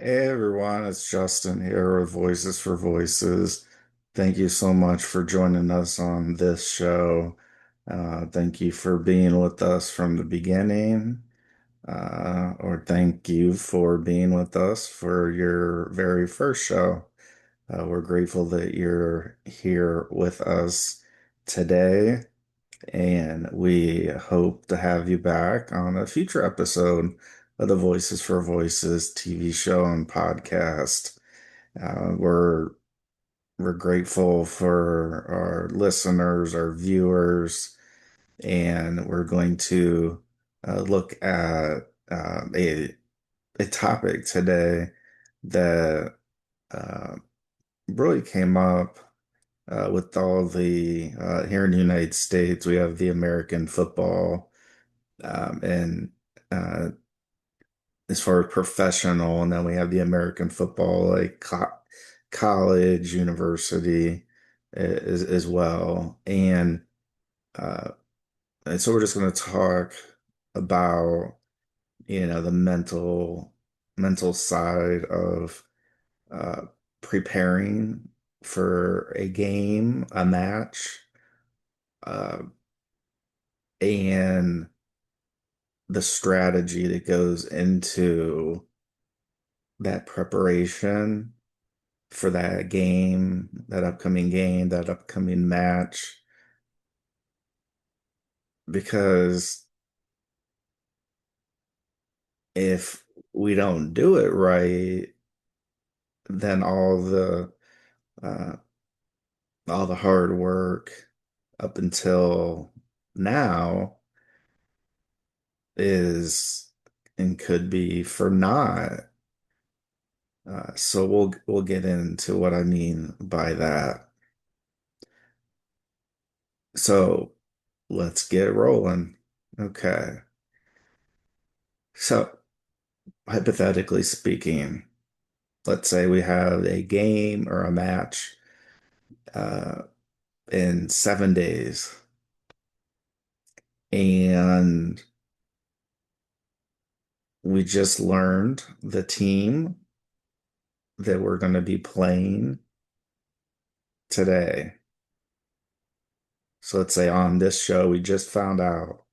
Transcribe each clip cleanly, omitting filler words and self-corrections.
Hey everyone, it's Justin here with Voices for Voices. Thank you so much for joining us on this show. Thank you for being with us from the beginning, or thank you for being with us for your very first show. We're grateful that you're here with us today, and we hope to have you back on a future episode of the Voices for Voices TV show and podcast. Uh, we're we're grateful for our listeners, our viewers, and we're going to look at a topic today that uh, really came up with all the here in the United States. We have the American football, and uh, as far as professional, and then we have the American football, like college, university, as well. Uh, and so we're just going to talk about, the mental side of uh, preparing for a game, a match, uh, and the strategy that goes into that preparation for that game, that upcoming match, because if we don't do it right, then uh, all the hard work up until now is and could be for naught. So we'll get into what I mean by that. So let's get rolling. Okay. So hypothetically speaking, let's say we have a game or a match uh, in 7 days, and we just learned the team that we're going to be playing today. So let's say on this show, we just found out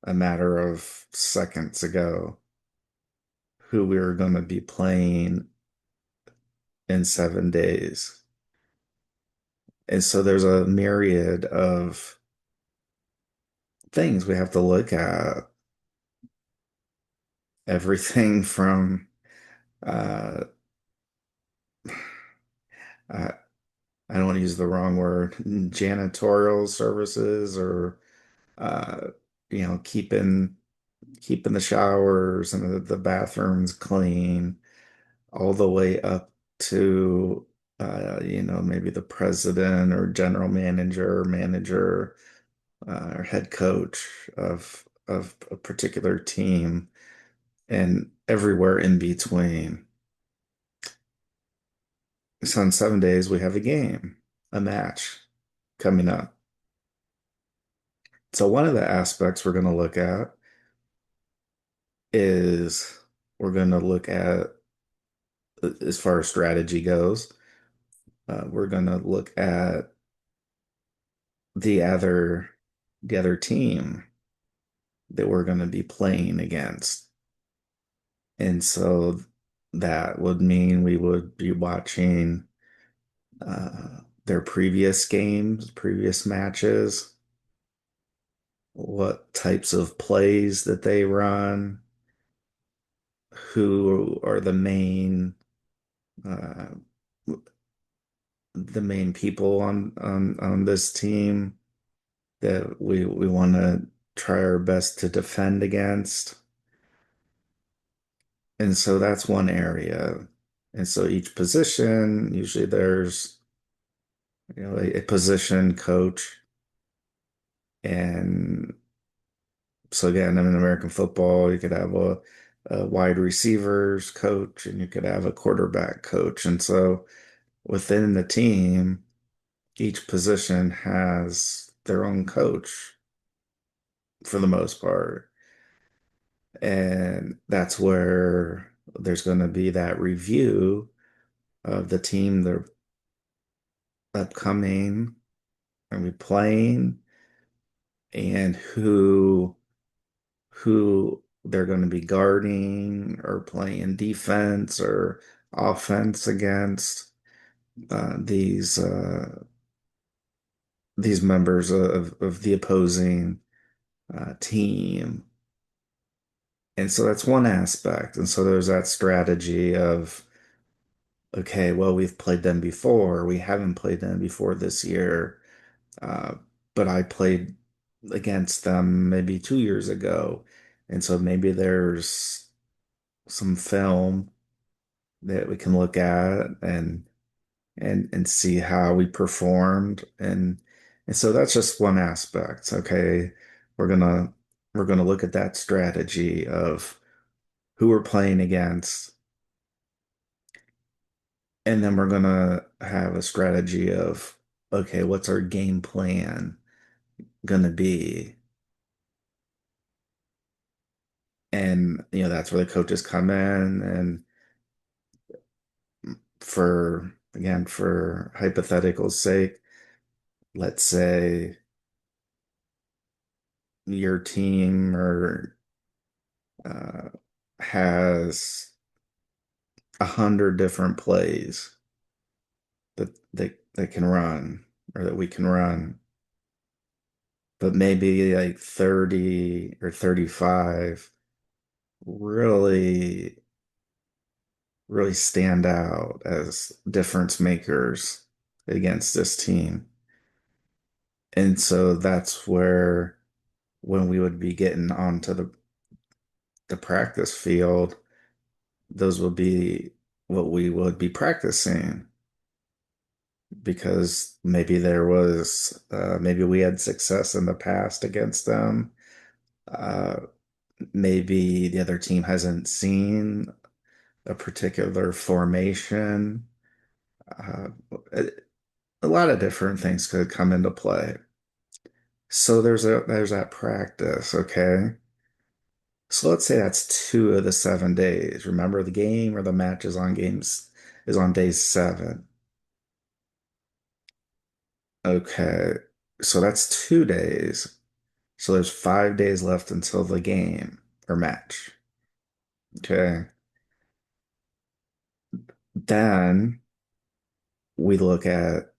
a matter of seconds ago who we were going to be playing in 7 days. And so there's a myriad of things we have to look at. Everything from uh, I, I don't want to use the wrong word, janitorial services or uh, keeping the showers and the bathrooms clean, all the way up to maybe the president or general manager, or head coach of a particular team, and everywhere in between. So in 7 days, we have a game, a match coming up. So one of the aspects we're going to look at is we're going to look at, as far as strategy goes, we're going to look at the other the other team that we're going to be playing against. And so that would mean we would be watching their previous games, previous matches, what types of plays that they run, who are uh, the main people on this team that we want to try our best to defend against. And so that's one area. And so each position, usually there's, a position coach. And so again, in American football, you could have a wide receivers coach and you could have a quarterback coach. And so within the team, each position has their own coach for the most part. And that's where there's going to be that review of the team they're upcoming and we playing and who they're going to be guarding or playing defense or offense against uh, these uh, these members of the opposing team. And so that's one aspect. And so there's that strategy of, okay, well, we've played them before. We haven't played them before this year. Uh, but I played against them maybe 2 years ago. And so maybe there's some film that we can look at and see how we performed. And so that's just one aspect. Okay, we're gonna we're gonna look at that strategy of who we're playing against, and then we're gonna have a strategy of, okay, what's our game plan gonna be? And that's where the coaches come in and for again, for hypothetical's sake, let's say your team or uh, has 100 different plays that they can run or that we can run, but maybe like 30 or 35 really, really stand out as difference makers against this team. And so that's where when we would be getting onto the practice field, those would be what we would be practicing because maybe we had success in the past against them. Uh, Maybe the other team hasn't seen a particular formation. Uh, a, a lot of different things could come into play. So there's that practice, okay? So let's say that's 2 of the 7 days. Remember the game or the match is on day 7. Okay. So that's 2 days. So there's 5 days left until the game or match. Okay. Then we look at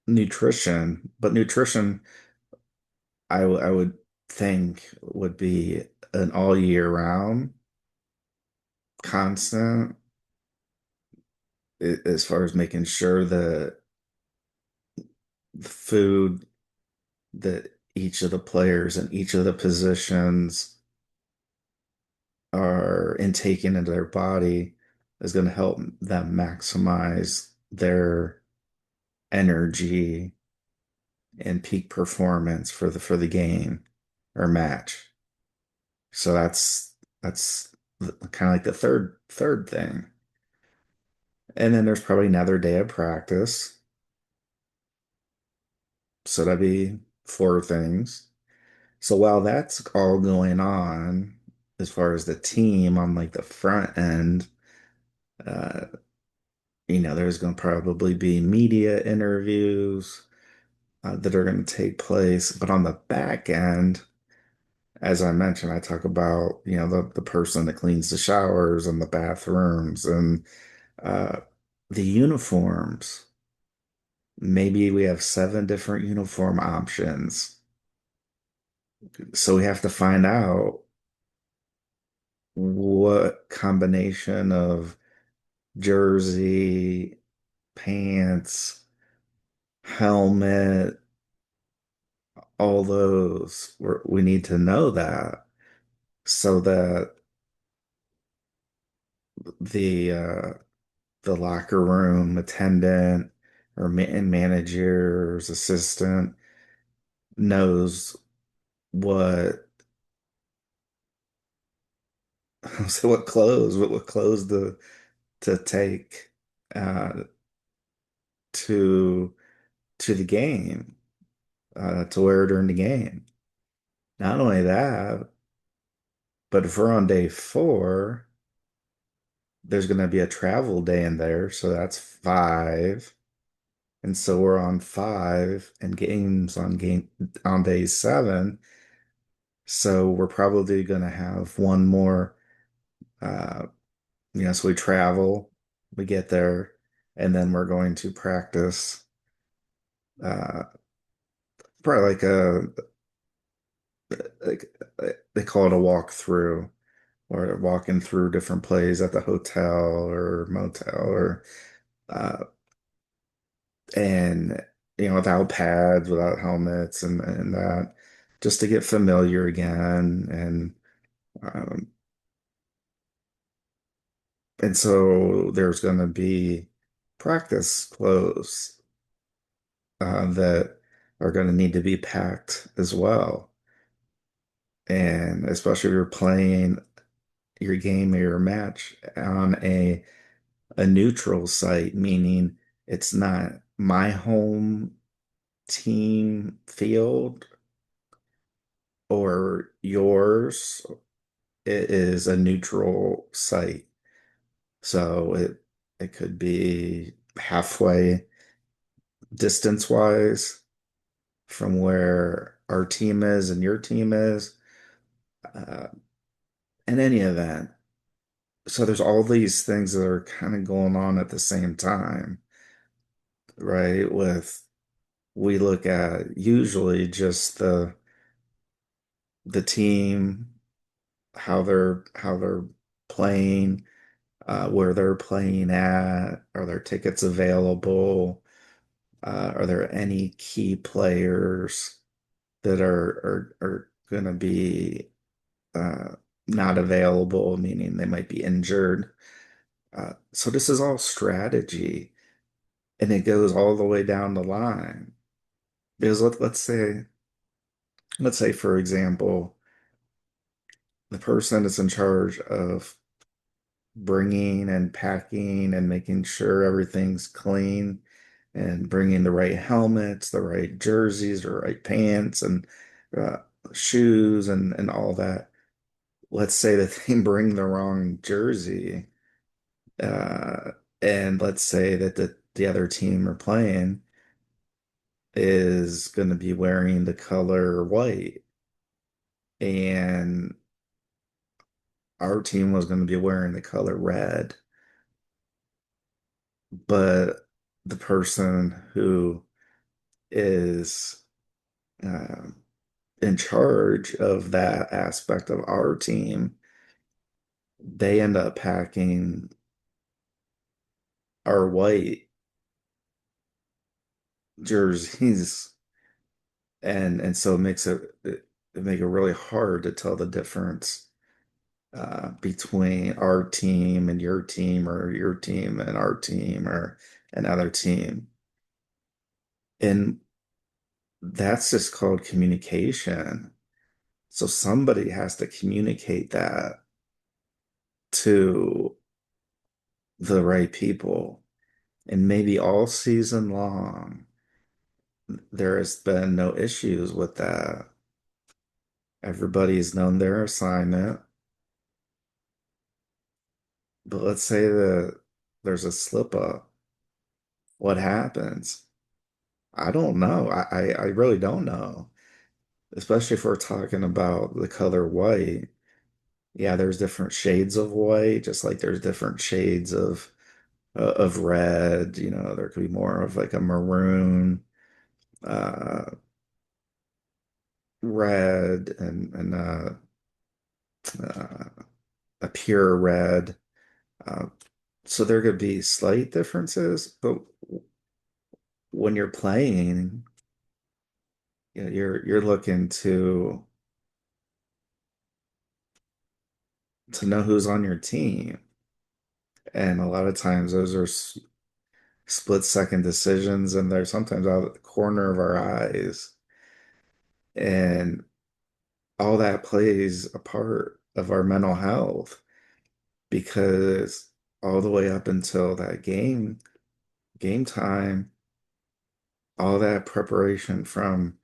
nutrition, but nutrition I would think would be an all year round constant as far as making sure that the food that each of the players and each of the positions are intaking into their body is going to help them maximize their energy and peak performance for the game or match. So that's kind of like the third thing. And then there's probably another day of practice. So that'd be 4 things. So while that's all going on, as far as the team on like the front end, uh, there's going to probably be media interviews that are going to take place. But on the back end, as I mentioned, I talk about, the person that cleans the showers and the bathrooms and uh, the uniforms. Maybe we have 7 different uniform options. So we have to find out what combination of jersey, pants, helmet, all those. We need to know that so that the uh, the locker room attendant or manager's assistant knows what so what clothes to take uh, to to the game to wear during the game. Not only that, but if we're on day 4. there's going to be a travel day in there, so that's five. And so we're on five and games on day seven. So we're probably going to have one more, uh, so we travel, we get there, and then we're going to practice, uh, probably like they call it a walkthrough, or walking through different plays at the hotel or motel or, uh, and without pads, without helmets, and that, just to get familiar again, um, and so there's going to be practice clothes that are going to need to be packed as well, and especially if you're playing your game or your match on a neutral site, meaning it's not my home team field or yours. It is a neutral site. So it could be halfway distance wise from where our team is and your team is, uh, in any event. So there's all these things that are kind of going on at the same time, right? We look at usually just the team, how they're playing, where they're playing at, are there tickets available, are there any key players that are going to be, uh, not available, meaning they might be injured. So this is all strategy, and it goes all the way down the line. Because let's say for example, the person that's in charge of bringing and packing and making sure everything's clean and bringing the right helmets, the right jerseys, the right pants, and uh, shoes, and all that. Let's say that they bring the wrong jersey, uh, and let's say that the other team are playing is going to be wearing the color white, and our team was going to be wearing the color red, but the person who is, um, in charge of that aspect of our team, they end up packing our white jerseys, and so it make it really hard to tell the difference, between our team and your team, or your team and our team, or another team. And that's just called communication. So somebody has to communicate that to the right people. And maybe all season long, there has been no issues with that. Everybody's known their assignment. But let's say that there's a slip up. What happens? I don't know. I really don't know. Especially if we're talking about the color white. Yeah, there's different shades of white, just like there's different shades of red. There could be more of like a maroon, uh, red, and a pure red. Uh, so there could be slight differences, but when you're playing, you're looking to know who's on your team, and a lot of times those are split second decisions, and they're sometimes out of the corner of our eyes, and all that plays a part of our mental health, because all the way up until that game time, all that preparation from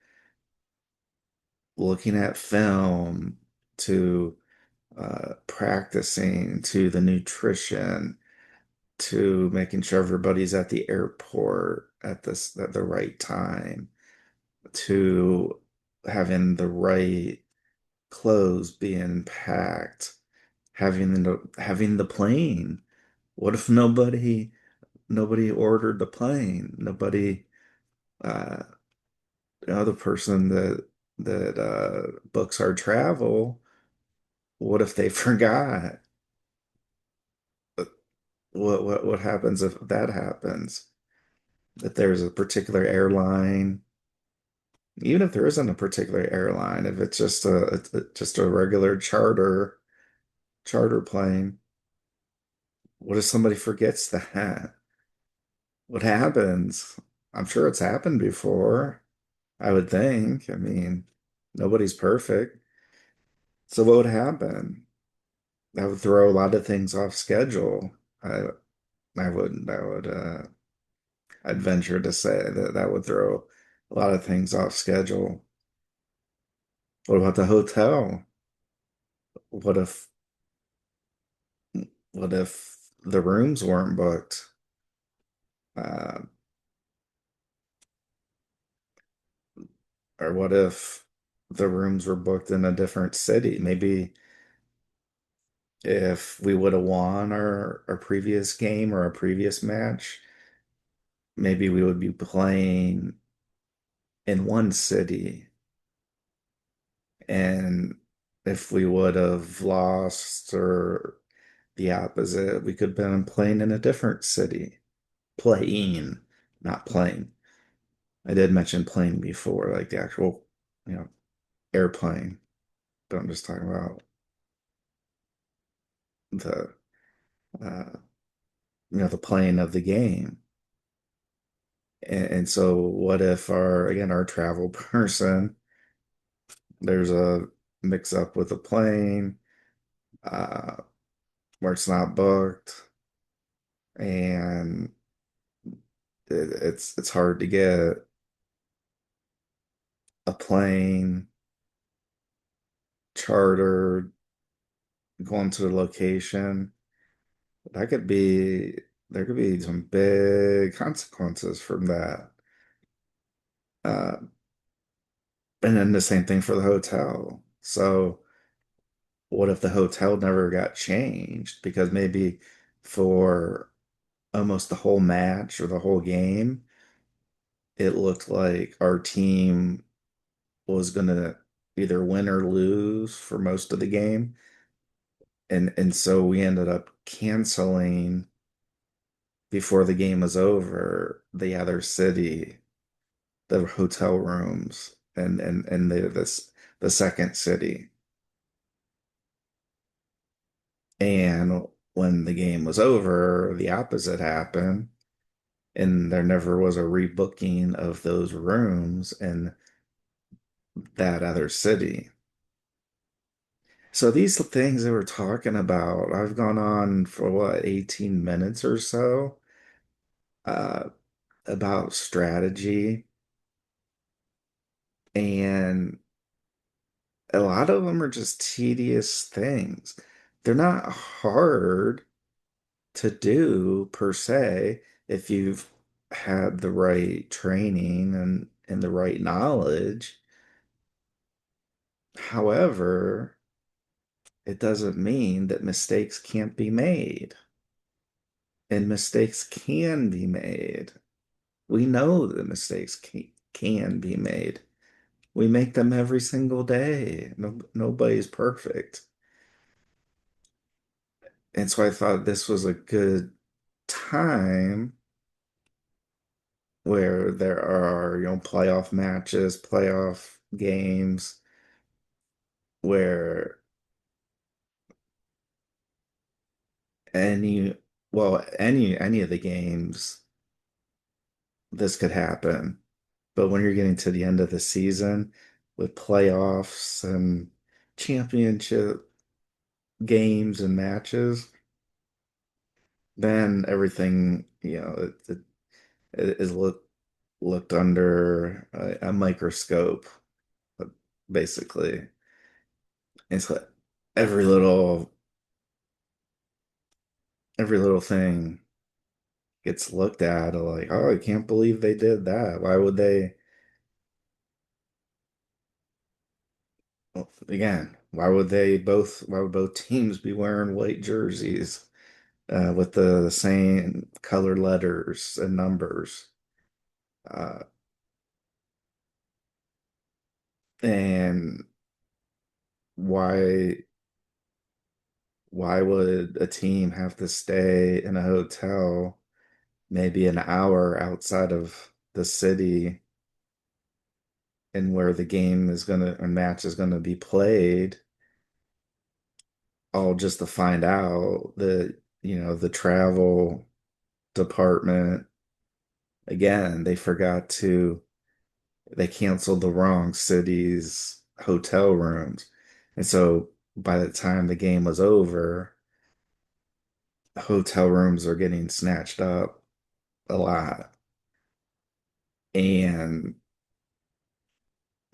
looking at film to practicing to the nutrition to making sure everybody's at the airport at the right time to having the right clothes being packed, having the plane. What if nobody ordered the plane? Nobody uh the other person that books our travel, what if they forgot? What happens if that happens? If there's a particular airline, even if there isn't a particular airline, if it's just a regular charter plane, what if somebody forgets that? What happens? I'm sure it's happened before, I would think. I mean, nobody's perfect. So what would happen? That would throw a lot of things off schedule. I I would I'd venture to say that that would throw a lot of things off schedule. What about the hotel? What if what if the rooms weren't booked? Uh, or what if the rooms were booked in a different city? Maybe if we would have won our previous game or our previous match, maybe we would be playing in one city. And if we would have lost or the opposite, we could have been playing in a different city. Playing, not playing. I did mention plane before, like the actual, you know, airplane. But I'm just talking about the, uh, the plane of the game. And so, what if our travel person, there's a mix up with the plane, uh, where it's not booked, and it's hard to get a plane chartered, going to the location. That could be there could be some big consequences from that. Uh, and then the same thing for the hotel. So what if the hotel never got changed? Because maybe for almost the whole match or the whole game, it looked like our team was gonna either win or lose for most of the game. And so we ended up canceling before the game was over the other city, the hotel rooms, and the second city. And when the game was over, the opposite happened, and there never was a rebooking of those rooms in that other city. So these things that we're talking about, I've gone on for what, 18 minutes or so, uh, about strategy, and a lot of them are just tedious things. They're not hard to do per se if you've had the right training and the right knowledge. However, it doesn't mean that mistakes can't be made. And mistakes can be made. We know that mistakes can be made. We make them every single day. Nobody's perfect. And so I thought this was a good time where there are, playoff matches, playoff games where any, any of the games, this could happen. But when you're getting to the end of the season with playoffs and championship games and matches, then everything, it is looked under a microscope, basically. every little every little thing gets looked at like, oh, I can't believe they did that. Why would they, well, again, why would both teams be wearing white jerseys with the same colored letters and numbers? Uh, and why why would a team have to stay in a hotel maybe an hour outside of the city and where the game is gonna or match is gonna be played, all just to find out that, the travel department, again, they canceled the wrong city's hotel rooms. And so by the time the game was over, hotel rooms are getting snatched up a lot. And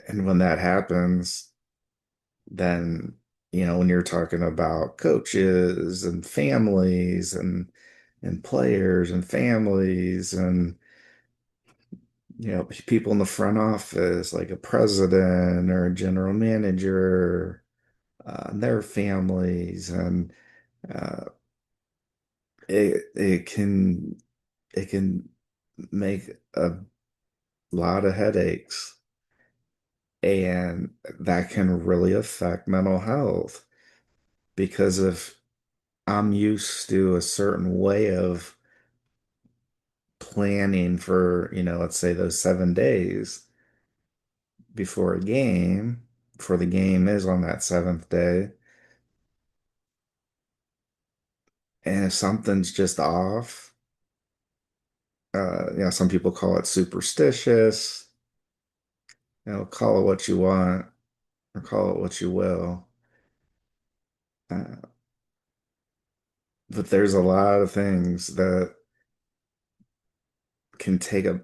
when that happens, then, when you're talking about coaches and families and players and families and, people in the front office, like a president or a general manager, and their families, and uh, it can make a lot of headaches, and that can really affect mental health because if I'm used to a certain way of planning for, let's say those 7 days before a game, before the game is on that seventh day. And if something's just off, some people call it superstitious, call it what you want or call it what you will. Uh, but there's a lot of things that can take a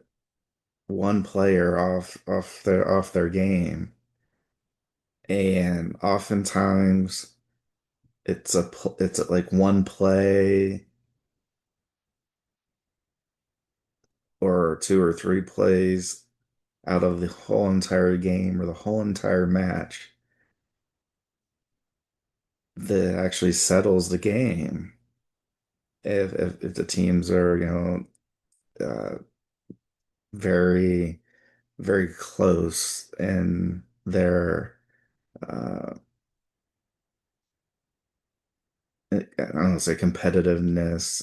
one player off their game. And oftentimes it's like one play or two or three plays out of the whole entire game or the whole entire match that actually settles the game. If the teams are, very, very close in their, uh, I don't want to say competitiveness,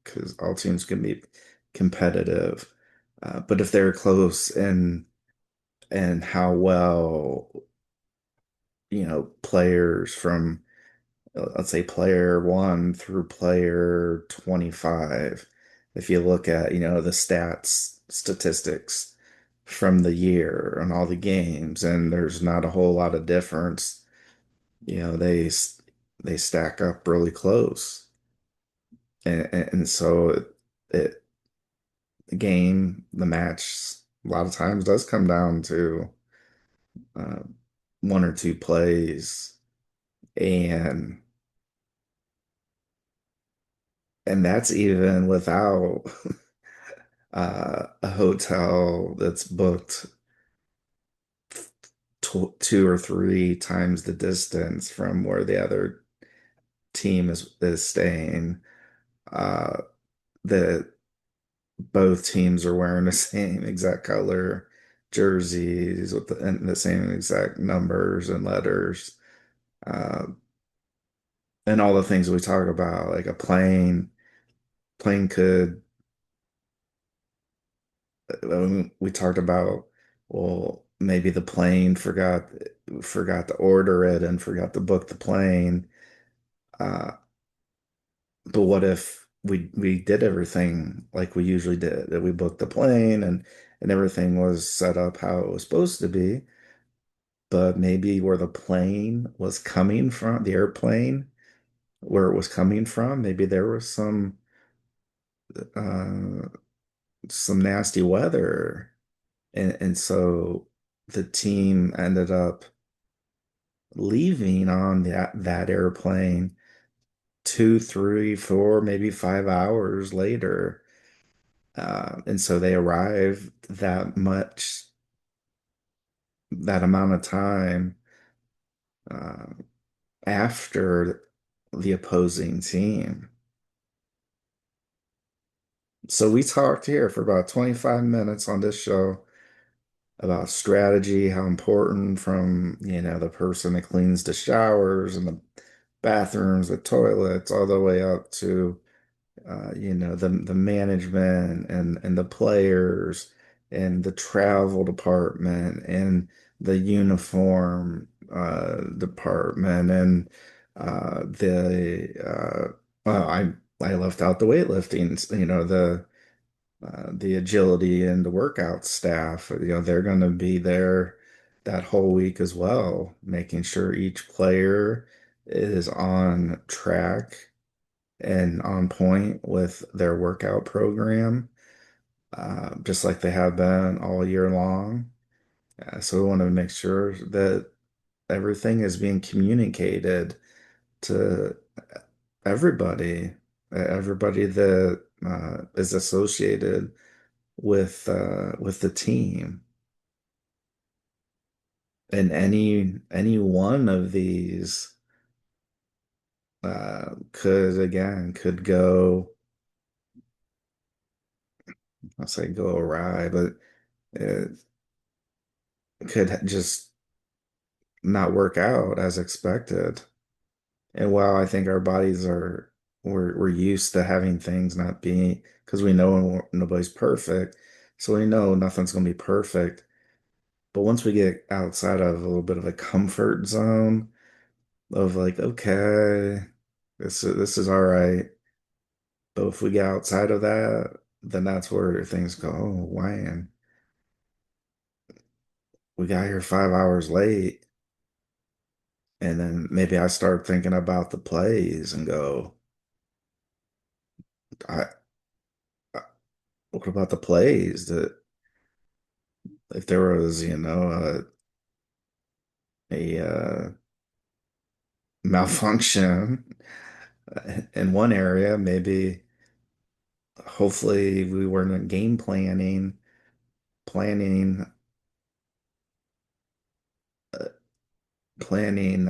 because all teams can be competitive. But if they're close and how well, players from, let's say player one through player 25, if you look at, the statistics from the year and all the games, and there's not a whole lot of difference, they stack up really close. And so it the match a lot of times does come down to uh, one or two plays, and that's even without a hotel that's booked two or three times the distance from where the other team is staying. Uh, that both teams are wearing the same exact color jerseys with and the same exact numbers and letters, uh, and all the things we talk about, like a plane could. We talked about, well, maybe the plane forgot to order it and forgot to book the plane. Uh, but what if we did everything like we usually did, that we booked the plane and everything was set up how it was supposed to be, but maybe where the plane was coming from, the airplane, where it was coming from, maybe there was uh, some nasty weather, and so the team ended up leaving on that airplane 2, 3, 4, maybe 5 hours later. And so they arrive that amount of time uh, after the opposing team. So we talked here for about 25 minutes on this show about strategy, how important from, the person that cleans the showers and the bathrooms, the toilets, all the way up to the management and the players and the travel department and the uniform department and well, I left out the weightlifting, the agility and the workout staff. They're going to be there that whole week as well, making sure each player is on track and on point with their workout program, just like they have been all year long. So we want to make sure that everything is being communicated to everybody that is associated with the team. And any one of these could go, I'll say go awry, but it could just not work out as expected. And while I think our bodies we're used to having things not being, because we know nobody's perfect, so we know nothing's going to be perfect. But once we get outside of a little bit of a comfort zone of like, okay, this is all right. But if we get outside of that, then that's where things go, oh, man, we got here 5 hours late. And then maybe I start thinking about the plays and go, I, I what about the plays? That if there was, a malfunction in one area, maybe hopefully we weren't game planning, uh, planning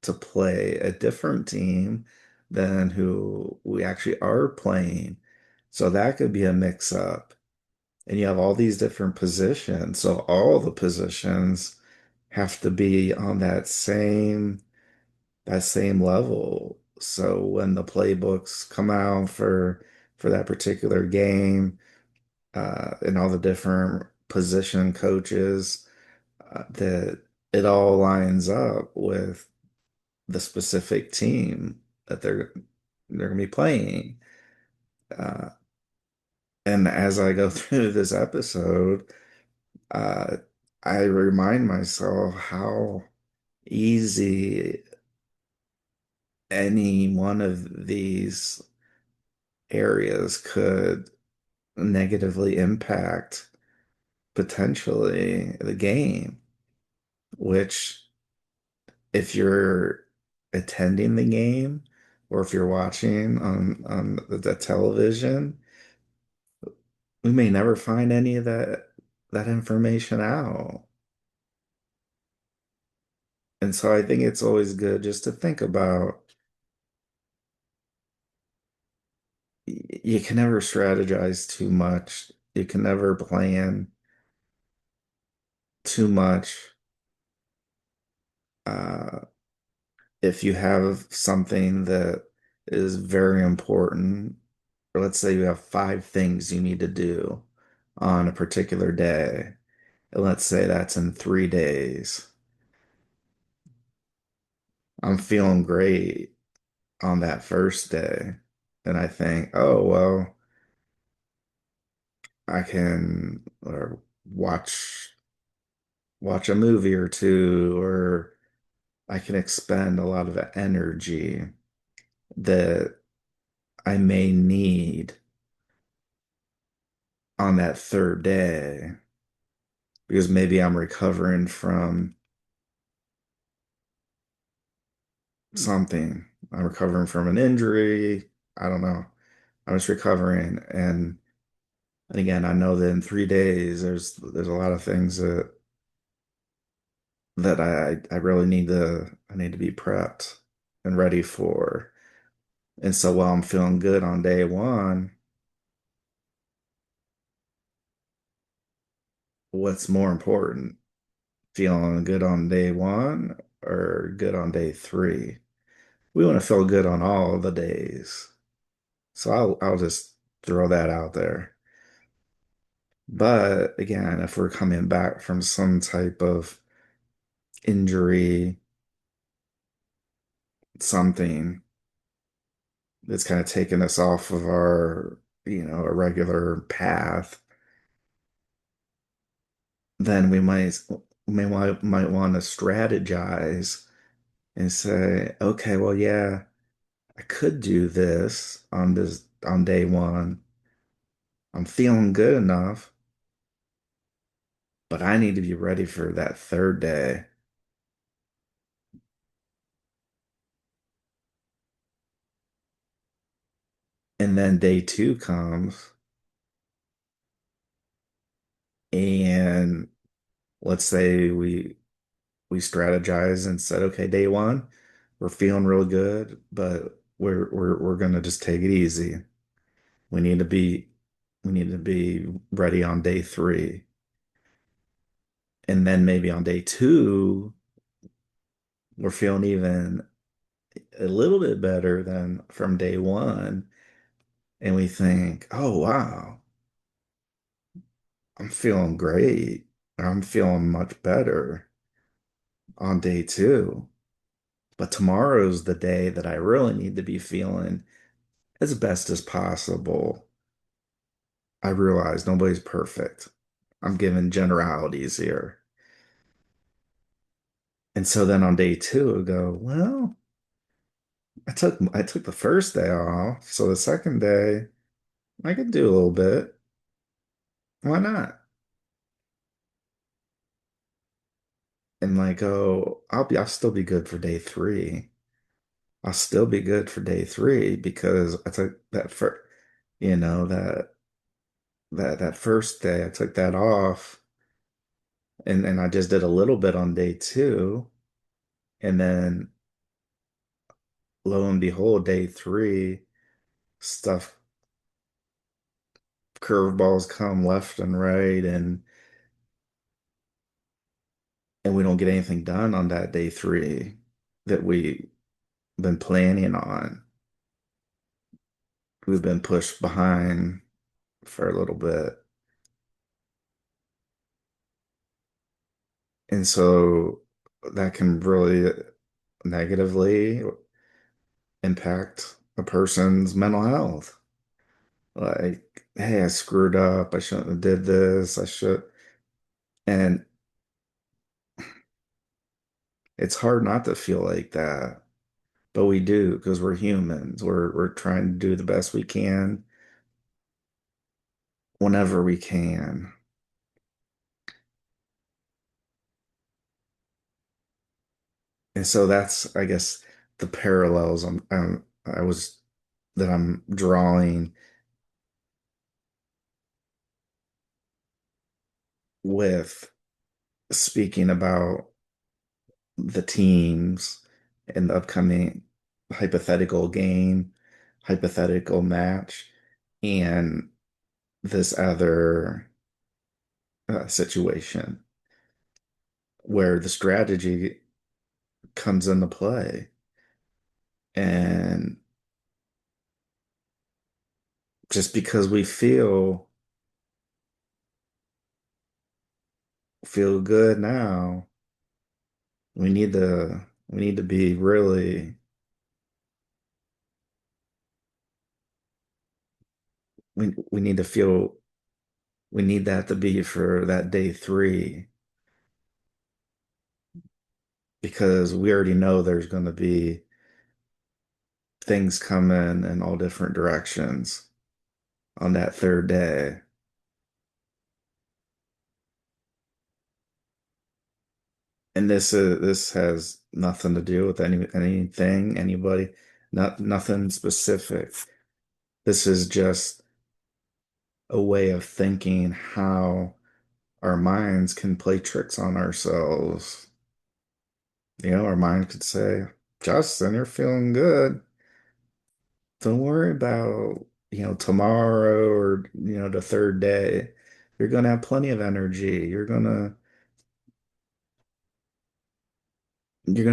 to play a different team than who we actually are playing. So that could be a mix up. And you have all these different positions. So all the positions have to be on that same level. So when the playbooks come out for that particular game, and all the different position coaches, that it all lines up with the specific team that they're gonna be playing. Uh, and as I go through this episode, uh, I remind myself how easy any one of these areas could negatively impact potentially the game, which if you're attending the game or if you're watching on the television, we may never find any of that information out. And so I think it's always good just to think about you can never strategize too much. You can never plan too much. Uh, if you have something that is very important, or let's say you have 5 things you need to do on a particular day, and let's say that's in 3 days. I'm feeling great on that first day. And I think, oh, well, I can or watch a movie or two, or I can expend a lot of energy that I may need on that third day because maybe I'm recovering from something. I'm recovering from an injury. I don't know. I'm just recovering. And again, I know that in 3 days there's a lot of things that I really need to be prepped and ready for. And so while I'm feeling good on day one, what's more important? Feeling good on day one or good on day three? We want to feel good on all the days. So I'll just throw that out there. But again, if we're coming back from some type of injury, something that's kind of taken us off of our, a regular path, then we might want to strategize and say, okay, well, yeah, I could do this on day one. I'm feeling good enough, but I need to be ready for that third day. And then day two comes, and let's say we strategize and said, okay, day one, we're feeling real good, but we're gonna just take it easy. We need to be we need to be ready on day three. And then maybe on day two, we're feeling even a little bit better than from day one. And we think, oh wow, I'm feeling great. I'm feeling much better on day two. But tomorrow's the day that I really need to be feeling as best as possible. I realize nobody's perfect. I'm giving generalities here. And so then on day two, I go, well, I took the first day off, so the second day I could do a little bit. Why not? And like, oh, I'll still be good for day three. I'll still be good for day three because I took that first, you know, that first day I took that off, and I just did a little bit on day two, and then lo and behold, day three, stuff curveballs come left and right, and we don't get anything done on that day three that we been planning on. We've been pushed behind for a little bit. And so that can really negatively impact a person's mental health. Like, hey, I screwed up. I shouldn't have did this. I should. And it's hard not to feel like that, but we do because we're humans. We're trying to do the best we can whenever we can. And so that's, I guess, the parallels I was that I'm drawing with speaking about the teams in the upcoming hypothetical game, hypothetical match, and this other situation where the strategy comes into play. And just because we feel good now, we need to be really we need to feel we need that to be for that day three because we already know there's going to be things coming in all different directions on that third day. And this has nothing to do with anything, anybody, nothing specific. This is just a way of thinking how our minds can play tricks on ourselves. Our mind could say, Justin, you're feeling good. Don't worry about, tomorrow or, the third day. You're gonna have plenty of energy. You're gonna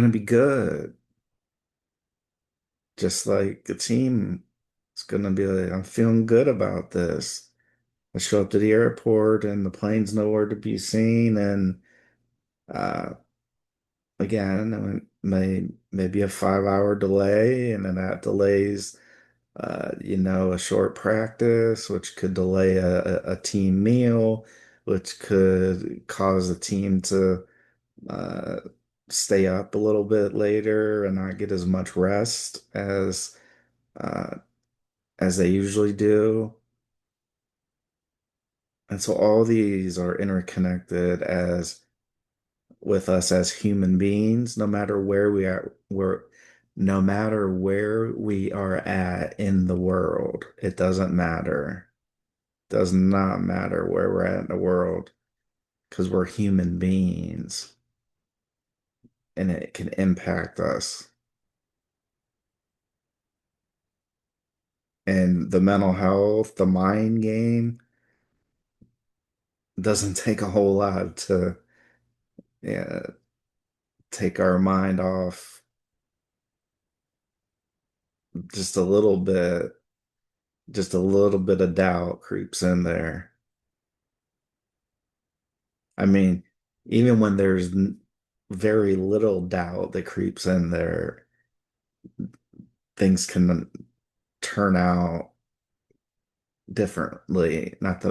be good. Just like the team is gonna be like, I'm feeling good about this. I show up to the airport and the plane's nowhere to be seen, and uh again, maybe a 5 hour delay, and then that delays a short practice, which could delay a team meal, which could cause the team to uh, stay up a little bit later and not get as much rest uh, as they usually do. And so all these are interconnected as with us as human beings, no matter where we are at in the world, it doesn't matter. Does not matter where we're at in the world because we're human beings and it can impact us. And the mental health, the mind game doesn't take a whole lot to, yeah, take our mind off just a little bit. Just a little bit of doubt creeps in there. I mean, even when there's very little doubt that creeps in there, things can turn out differently. Not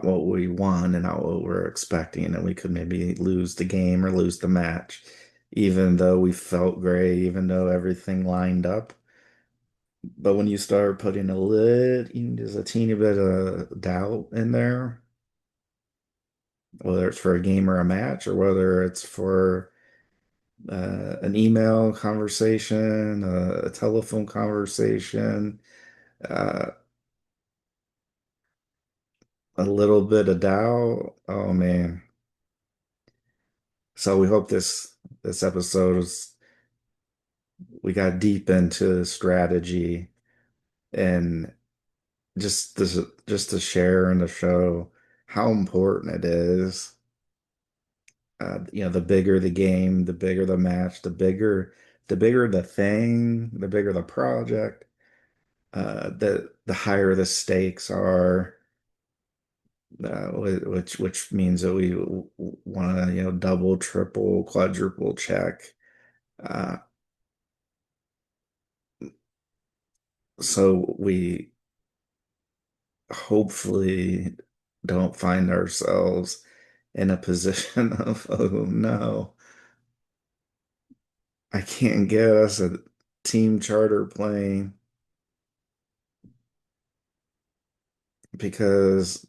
what we want and not what we're expecting, and we could maybe lose the game or lose the match, even though we felt great, even though everything lined up. But when you start putting even just a teeny bit of doubt in there, whether it's for a game or a match, or whether it's for an email conversation, a telephone conversation, uh, a little bit of doubt. Oh man. So we hope this episode we got deep into strategy and just to share and to show how important it is. The bigger the game, the bigger the match, the bigger the thing, the bigger the project, the higher the stakes are, which means that we want to, double, triple, quadruple check. Uh, so we hopefully don't find ourselves in a position of, oh no, I can't get us a team charter plane because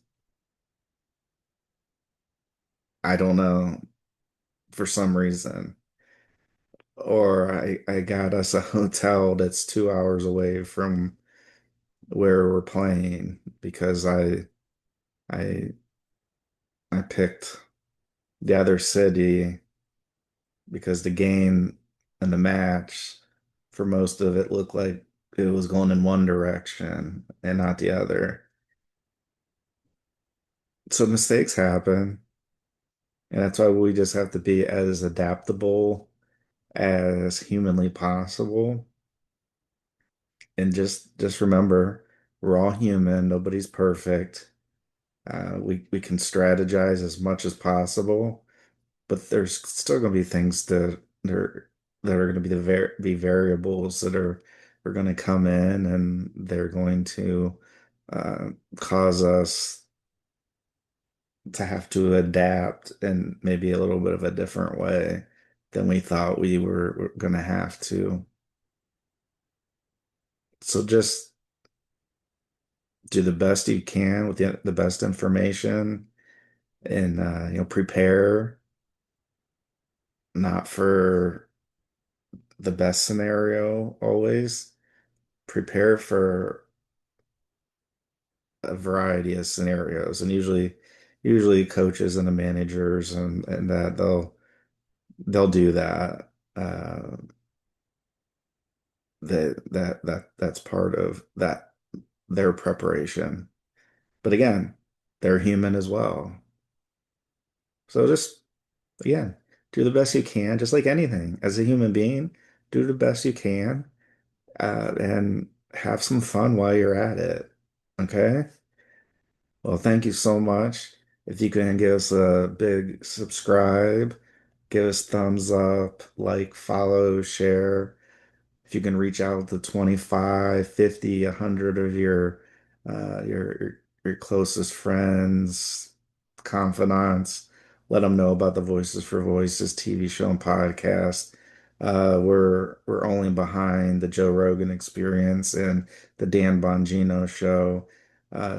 I don't know, for some reason. Or I got us a hotel that's 2 hours away from where we're playing because I I picked the other city because the game and the match for most of it looked like it was going in one direction and not the other. So mistakes happen, and that's why we just have to be as adaptable as humanly possible. And just remember, we're all human, nobody's perfect. We can strategize as much as possible, but there's still going to be things that are going to be be variables are going to come in, and they're going to cause us to have to adapt in maybe a little bit of a different way than we thought were going to have to. So just do the best you can with the best information and prepare. not for the best scenario always. Prepare for a variety of scenarios, and usually coaches and the managers and that they'll do that. That's part of that their preparation. But again, they're human as well. So just again, do the best you can, just like anything. As a human being, do the best you can, and have some fun while you're at it. Okay? Well, thank you so much. If you can give us a big subscribe, give us thumbs up, like, follow, share. If you can reach out to 25, 50, 100 of your closest friends, confidants, let them know about the Voices for Voices TV show and podcast. We're only behind the Joe Rogan Experience and the Dan Bongino show.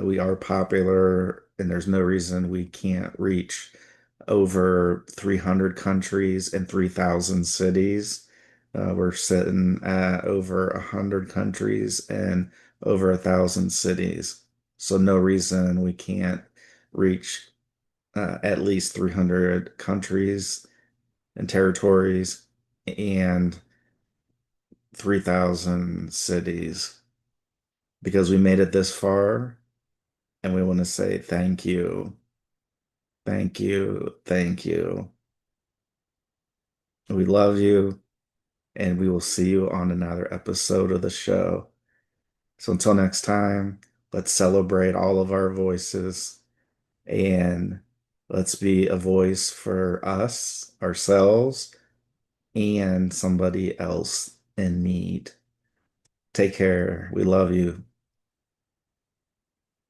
We are popular, and there's no reason we can't reach over 300 countries and 3,000 cities. We're sitting at over 100 countries and over 1,000 cities. So no reason we can't reach at least 300 countries and territories and 3,000 cities because we made it this far, and we want to say thank you. Thank you. Thank you. We love you, and we will see you on another episode of the show. So until next time, let's celebrate all of our voices and let's be a voice for us, ourselves, and somebody else in need. Take care. We love you.